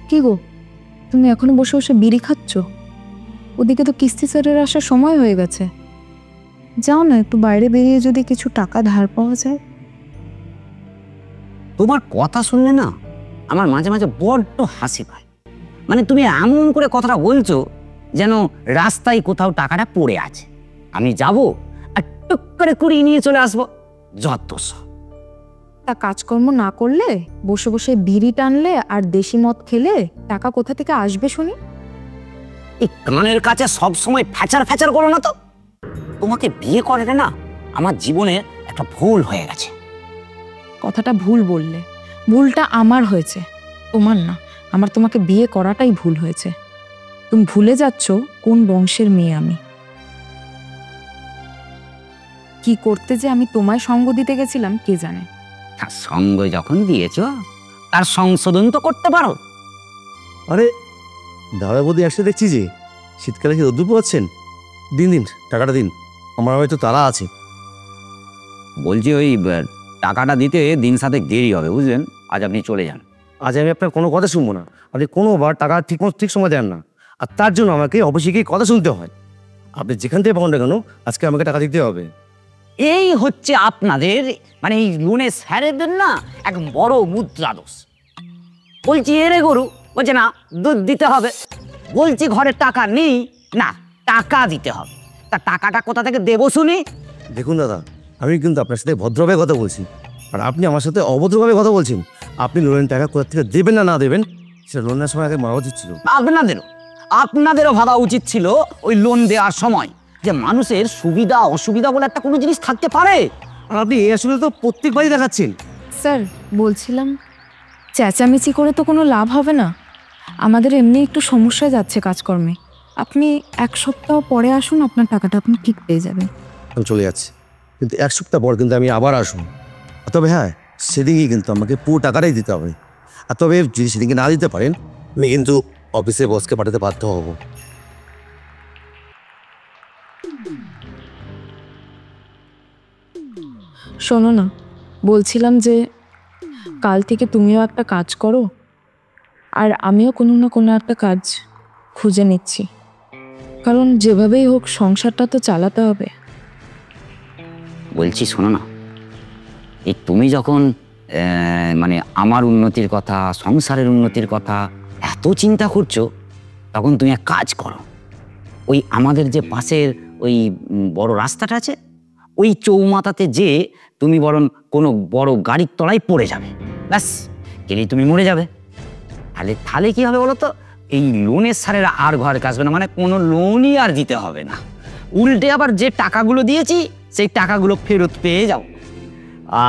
কি গো, তুমি এখনো বসে বসে বিড়ি খাচ্ছ? ওদিকে তো কিস্তি স্যারের আসার সময় হয়ে গেছে। যাও না, একটু বাইরে বেরিয়ে যদি কিছু টাকা ধার পাওয়া যায়। তোমার কথা শুনলে না আমার মাঝে মাঝে বড্ড হাসি পায়। মানে তুমি এমন করে কথাটা বলছো যেন রাস্তায় কোথাও টাকাটা পড়ে আছে, আমি যাব আর টুক করে কুড়িয়ে নিয়ে চলে আসবো। যত সব। তা কাজকর্ম না করলে, বসে বসে বিড়ি টানলে আর দেশি মদ খেলে টাকা কোথা থেকে আসবে শুনি? এই কানের কাছে সব সময় ফ্যাচার ফ্যাচার করো না তো। তোমাকে বিয়ে করে না আমার জীবনে একটা ভুল হয়ে গেছে। কথাটা ভুল বললে। ভুলটা আমার হয়েছে, তোমার না। আমার তোমাকে বিয়ে করাটাই ভুল হয়েছে। তুমি ভুলে যাচ্ছ কোন বংশের মেয়ে আমি। কি করতে যে আমি তোমায় সঙ্গ দিতে গেছিলাম কে জানে। তার সঙ্গ যখন দিয়েছ তার সংশোধন তো করতে পারো। আরে দাদা বৌদি একসাথে দেখছি যে, শীতকালে কি রোদ্দুর পোয়াচ্ছেন? দিন দিন টাকাটা দিন, আমার হয়তো তারা আছে। বলছি ওই টাকাটা দিতে দিন সাথে দেরি হবে, বুঝলেন? আজ আপনি চলে যান। আজ আমি আপনার কোনো কথা শুনবো না। আপনি কোনোবার টাকা ঠিক সময় দেন না, আর তার জন্য আমাকে অফিসে গিয়ে কথা শুনতে হয়। আপনি যেখান থেকে পাবেন না কেন, আজকে আমাকে টাকা দিতে হবে। এই হচ্ছে আপনাদের মানে এই লোনের স্যারেদের না এক বড় মুদ্রা দোষ। বলছি এরে গরু, বলছে না দুধ দিতে হবে। বলছি ঘরে টাকা নেই, না টাকা দিতে হবে। তা টাকাটা কোথা থেকে দেবো শুনি? দেখুন দাদা, আমি কিন্তু আপনার সাথে ভদ্রভাবে কথা বলছি, আর আপনি আমার সাথে অভদ্রভাবে কথা বলছেন। আপনি লোনের টাকা কোথা থেকে দেবেন না না দেবেন সেটা লোনের সময় আগে মারা উচিত ছিল। আপনাদেরও ভাবা উচিত ছিল ওই লোন দেওয়ার সময় যে মানুষের সুবিধা অসুবিধা বলে একটা কোনো জিনিস থাকতে পারে। আর আপনি এই আসলে তো প্রত্যেকবারই দেখাচ্ছেন। স্যার বলছিলাম, চেঁচামেচি করে তো কোনো লাভ হবে না। আমাদের এমনি একটু সমস্যায় যাচ্ছে কাজকর্মে। আপনি 1 সপ্তাহ পরে আসুন, আপনার টাকাটা আপনি ঠিক পেয়ে যাবেন। আমি চলে যাচ্ছি, কিন্তু 1 সপ্তাহ পর কিন্তু আমি আবার আসবো। তবে হ্যাঁ, সেদিনই কিন্তু আমাকে পুরো টাকাটাই দিতে হবে। আর তবে যদি সেদিনকে না দিতে পারেন, আমি কিন্তু অফিসে বসকে পাঠাতে বাধ্য হব। শোনো না, বলছিলাম যে কাল থেকে তুমিও একটা কাজ করো, আর আমিও কোনো না কোনো একটা কাজ খুঁজে নিচ্ছি। কারণ যেভাবেই হোক সংসারটা তো চালাতে হবে। বলছি শোনো না, এই তুমি যখন মানে আমার উন্নতির কথা, সংসারের উন্নতির কথা এত চিন্তা করছো, তখন তুমি এক কাজ করো। ওই আমাদের যে পাশের ওই বড় রাস্তাটা আছে, ওই চৌমাথাতে যে তুমি বরং কোনো বড় গাড়ির তলায় পড়ে যাবে, ব্যাস গেলেই তুমি মরে যাবে। তাহলে কি হবে বলো তো? এই লোনের সারেরা আর ঘরে আসবে না, মানে কোনো লোনই আর দিতে হবে না। উল্টে আবার যে টাকাগুলো দিয়েছি সেই টাকাগুলো ফেরত পেয়ে যাও।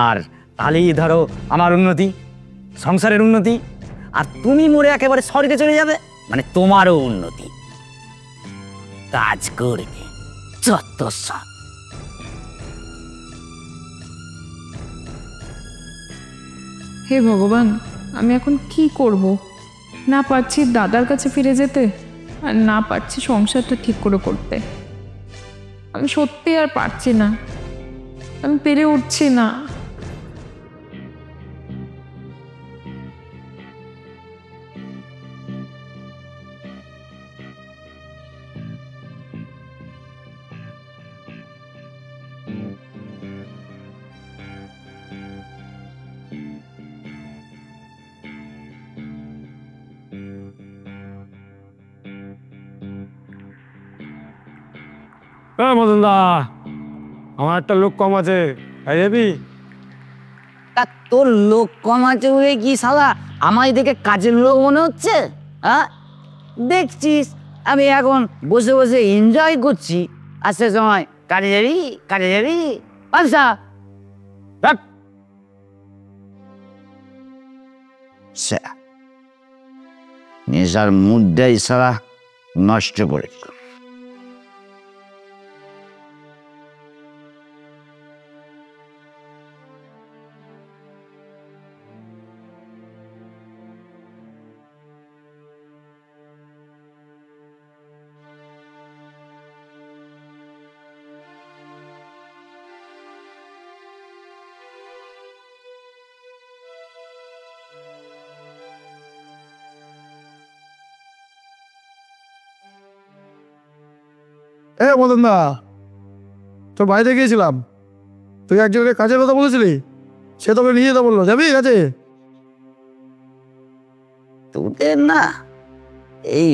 আর তাহলেই ধরো আমার উন্নতি, সংসারের উন্নতি, আর তুমি মরে একেবারে স্বর্গে চলে যাবে, মানে তোমারও উন্নতি। কাজ করবে যত সব। হে ভগবান, আমি এখন কি করব? না পারছি দাদার কাছে ফিরে যেতে, আর না পারছি সংসারটা ঠিক করে করতে। আমি সত্যি আর পারছি না, আমি পেরে উঠছি না। হ্যাঁ মদন দা, আমার একটা লোক কম আছে, তাই যাবি? তা তোর লোক কম আছে বলে কি শালা আমায় দেখে কাজের লোক মনে হচ্ছে? হ্যাঁ, দেখছিস আমি এখন বসে বসে এনজয় করছি, আর সে সময় কাজে যাবি আচ্ছা। নেশার মুডটাই সারা নষ্ট করে দিল। মদন দা, তোর বাইরে গিয়েছিলাম, তুই একজনকে কাজের কথা বলেছিলি, সে তোকে নিয়ে যেতে বললো, যাবি কাজে? তোদের না এই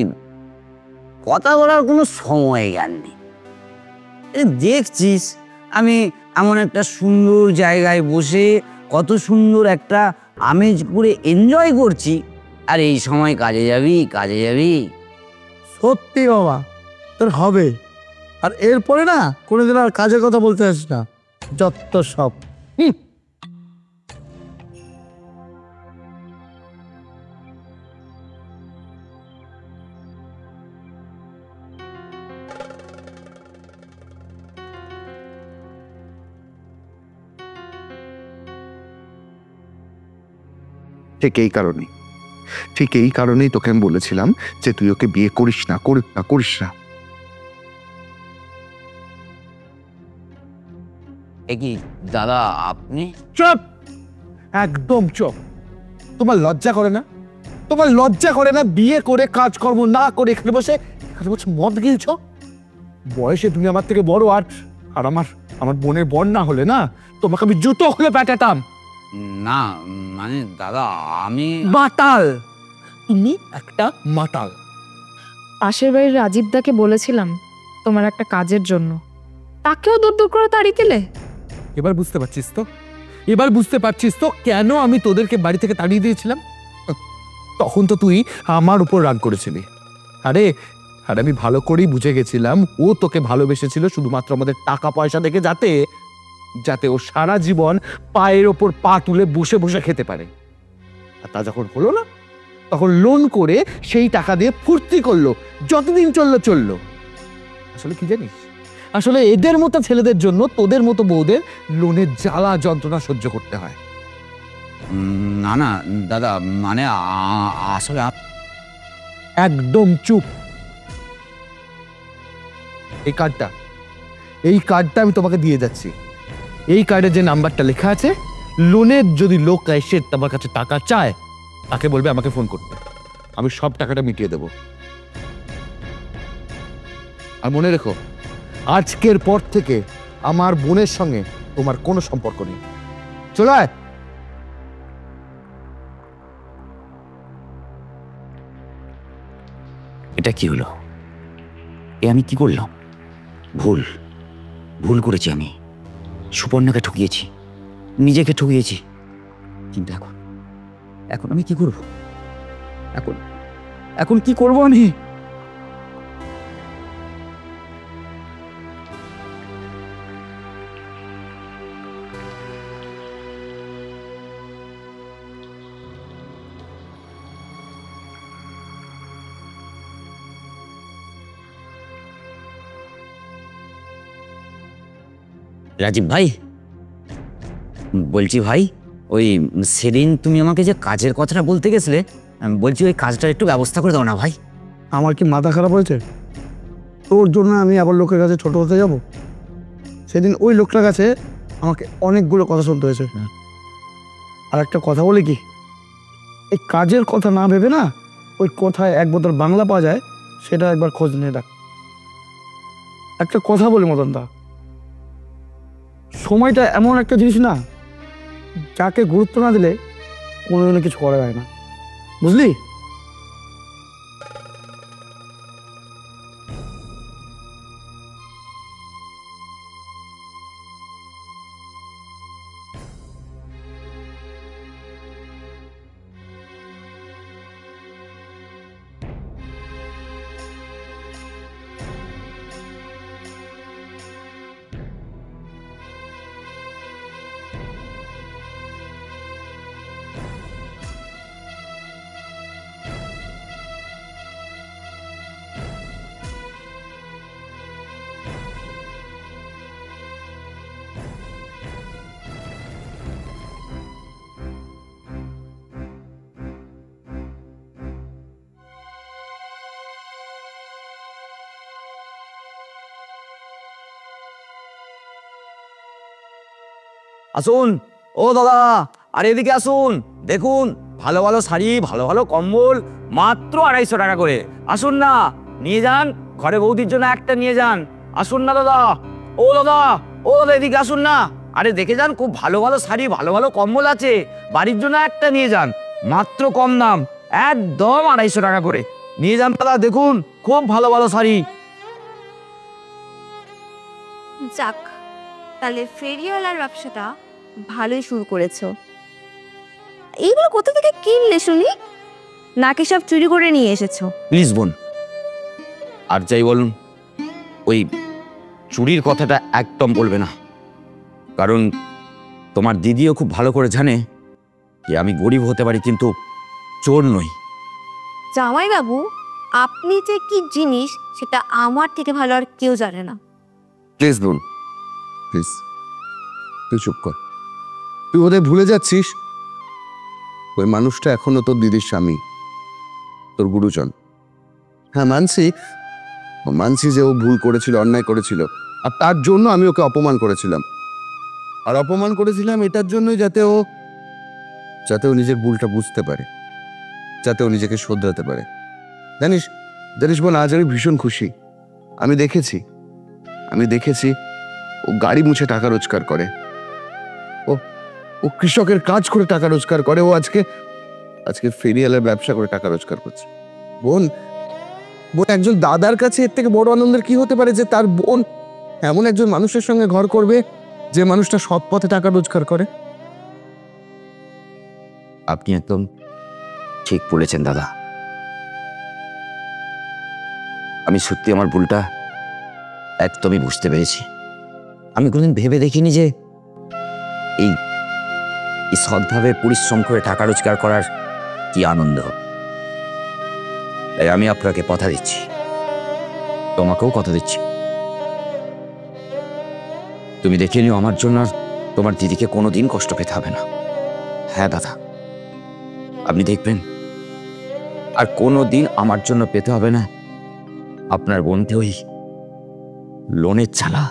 কথা বলার কোনো সময় জ্ঞান নেই। দেখছিস আমি এমন একটা সুন্দর জায়গায় বসে কত সুন্দর একটা আমেজ করে এনজয় করছি, আর এই সময় কাজে যাবি কাজে যাবি। সত্যি বাবা, তোর হবে। আর এরপরে না কোনোদিন আর কাজের কথা বলতে আসিস না, যত সব। ঠিক এই কারণেই তোকে আমি বলেছিলাম যে তুই ওকে বিয়ে করিস না, করিস না। এ কি দাদা আপনি? চুপ, একদম চুপ। তোমার লজ্জা করে না? তোমার লজ্জা করে না? বিয়ে করে কাজকর্ম না করে এখানে বসে মদ গিলছ? বয়সে তুমি আমার থেকে বড়, আর আর আমার বোনের বর না হলে না তোমাকে আমি জুতো খুলে পেটাতাম। না মানে দাদা আমি মাতাল, তুমি একটা মাতাল। পাশের বাড়ির রাজীবদাকে বলেছিলাম তোমার একটা কাজের জন্য, তাকেও দূর দূর করে তাড়িয়ে দিলে। এবার বুঝতে পারছিস তো? এবার বুঝতে পারছিস তো কেন আমি তোদেরকে বাড়ি থেকে তাড়িয়ে দিয়েছিলাম? তখন তো তুই আমার উপর রাগ করেছিলি। আরে আমি ভালো করেই বুঝে গেছিলাম ও তোকে ভালোবেসেছিল শুধুমাত্র আমাদের টাকা পয়সা দেখে, যাতে ও সারা জীবন পায়ের ওপর পা তুলে বসে বসে খেতে পারে। আর তা যখন হলো না, তখন লোন করে সেই টাকা দিয়ে ফুর্তি করলো, যতদিন চললো। আসলে কি জানিস, আসলে এদের মতো ছেলেদের জন্য তোদের মতো বউদের লোনের জ্বালা যন্ত্রণা সহ্য করতে হয়। না না দাদা মানে আসলে একদম চুপ। এই কার্ডটা আমি তোমাকে দিয়ে যাচ্ছি। এই কার্ডে যে নাম্বারটা লেখা আছে, লোনের যদি লোক এসে তোমার কাছে টাকা চায়, তাকে বলবে আমাকে ফোন করতে, আমি সব টাকাটা মিটিয়ে দেব। আর মনে রেখো, আজকের পর থেকে আমার বোনের সঙ্গে তোমার কোনো সম্পর্ক নেই। চলে আয়। এটা কি হলো? আমি কি করলাম? ভুল করেছি আমি। সুপর্ণাকে ঠকিয়েছি, নিজেকে ঠকিয়েছি, কিন্তু এখন আমি কি করব? এখন কি করব আমি? রাজীব ভাই, বলছি ভাই, ওই সেদিন তুমি আমাকে যে কাজের কথাটা বলতে গেছিলে, বলছি ওই কাজটার একটু ব্যবস্থা করে দাও না ভাই। আমার কি মাথা খারাপ হয়েছে? তোর জন্য আমি আবার লোকের কাছে ছোট হতে যাব? সেদিন ওই লোকটার কাছে আমাকে অনেকগুলো কথা শুনতে হয়েছে। আর একটা কথা বলি কি, এই কাজের কথা না ভেবে না, ওই কোথায় এক বোতল বাংলা পাওয়া যায় সেটা একবার খোঁজ নিয়ে রাখ। একটা কথা বলি মদন দা, সময়টা এমন একটা জিনিস না, যাকে গুরুত্ব না দিলে কোনোদিনও কিছু করা যায় না, বুঝলি? আসুন ও দাদা, আর এদিকে আসুন, দেখুন ভালো ভালো শাড়ি, ভালো ভালো কম্বল, মাত্র 250 টাকা করে। আসুন না, নিয়ে যান, ঘরে বৌদির জন্য একটা নিয়ে যান, আসুন না দাদা, ও দাদা, ও দাদা এদিকে আসুন না। আরে দেখে যান, খুব ভালো ভালো শাড়ি, ভালো ভালো কম্বল আছে, বাড়ির জন্য একটা নিয়ে যান, মাত্র কম দাম, একদম 250 টাকা করে নিয়ে যান দাদা। দেখুন খুব ভালো ভালো শাড়ি। যাক, তাহলে ফেরিওয়ালার ব্যবসাটা ভালোই শুরু করেছো। এইগুলো কোথা থেকে কিনলে শুনি? নাকি সব চুরি করে নিয়ে এসেছো? প্লিজ বোন, আর যাই বলুন ওই চুরির কথাটা একদম বলবে না, কারণ তোমার দিদিও খুব ভালো করে জানে যে আমি গরিব হতে পারি কিন্তু চোর নই। জামাইবাবু, আপনি যে কি জিনিস সেটা আমার থেকে ভালো আর কেউ জানে না। প্লিজ বোন, প্লিজ তুই চুপ কর। তুই ওদের ভুলে যাচ্ছিস ওই মানুষটা এখনো তোর দিদির স্বামী, তোর গুরুজন। হ্যাঁ মানছি, মানছি যে ও ভুল করেছিল, অন্যায় করেছিল, আর তার জন্য আমি ওকে অপমান করেছিলাম। আর অপমান করেছিলাম এটার জন্যই যাতে ও নিজের ভুলটা বুঝতে পারে, যাতে ও নিজেকে শোধরাতে পারে। জানিস জানিস বোন, আজ আমি ভীষণ খুশি। আমি দেখেছি ও গাড়ি মুছে টাকা রোজগার করে, ও কৃষকের কাজ করে টাকা রোজগার করে, ও আজকে ফেরিয়ালের ব্যবসা করে টাকা রোজগার করছে। বোন একজন দাদার কাছে এর থেকে বড় আনন্দের কি হতে পারে যে তার বোন এমন একজন মানুষের সঙ্গে ঘর করবে যে মানুষটা সৎ পথে টাকা রোজগার করে। আপনি একদম ঠিক বলেছেন দাদা। আমি সত্যি আমার ভুলটা একদমই বুঝতে পেরেছি। আমি কোনোদিন ভেবে দেখিনি যে এই সৎভাবে পরিশ্রম করে টাকা রোজগার করার কি আনন্দ। তাই আমি আপনাকে কথা দিচ্ছি, তোমাকেও কথা দিচ্ছি, তুমি দেখে নিও আমার জন্য আর তোমার দিদিকে কোনোদিন কষ্ট পেতে হবে না। হ্যাঁ দাদা, আপনি দেখবেন আর কোনোদিন আমার জন্য পেতে হবে না আপনার বোনকে ওই লোনের জ্বালা।